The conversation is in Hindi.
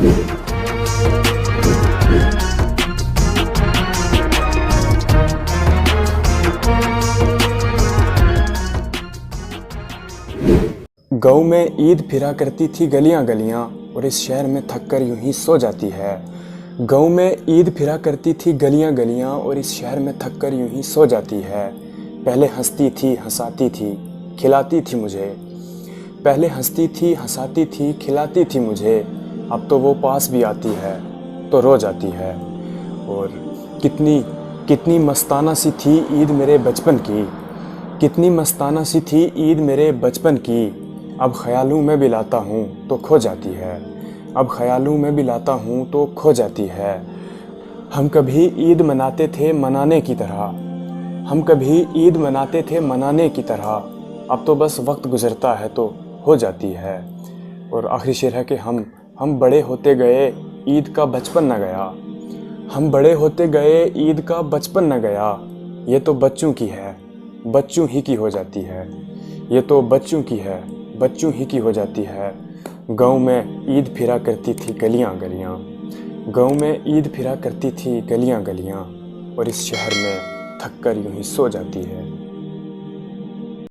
गाँव में ईद फिरा करती थी गलियां गलियां, और इस शहर में थक कर यूं ही सो जाती है। गाँव में ईद फिरा करती थी गलियां गलियां, और इस शहर में थक कर यूं ही सो जाती है। पहले हंसती थी हंसाती थी खिलाती थी मुझे, पहले हंसती थी हंसाती थी खिलाती थी मुझे। अब तो वो पास भी आती है तो रो जाती है। और कितनी कितनी मस्ताना सी थी ईद मेरे बचपन की, कितनी मस्ताना सी थी ईद मेरे बचपन की। अब ख्यालों में भी लाता हूँ तो खो जाती है, अब ख्यालों में भी लाता हूँ तो खो जाती है। हम कभी ईद मनाते थे मनाने की तरह, हम कभी ईद मनाते थे मनाने की तरह। अब तो बस वक्त गुजरता है तो हो जाती है। और आखिरी शेर है कि हम बड़े होते गए ईद का बचपन न गया, हम बड़े होते गए ईद का बचपन न गया। ये तो बच्चों की है बच्चों ही की हो जाती है, ये तो बच्चों की है बच्चों ही की हो जाती है। गाँव में ईद फिरा करती थी गलियां गलियां, गाँव में ईद फिरा करती थी गलियां गलियां, और इस शहर में थक कर यूं ही सो जाती है।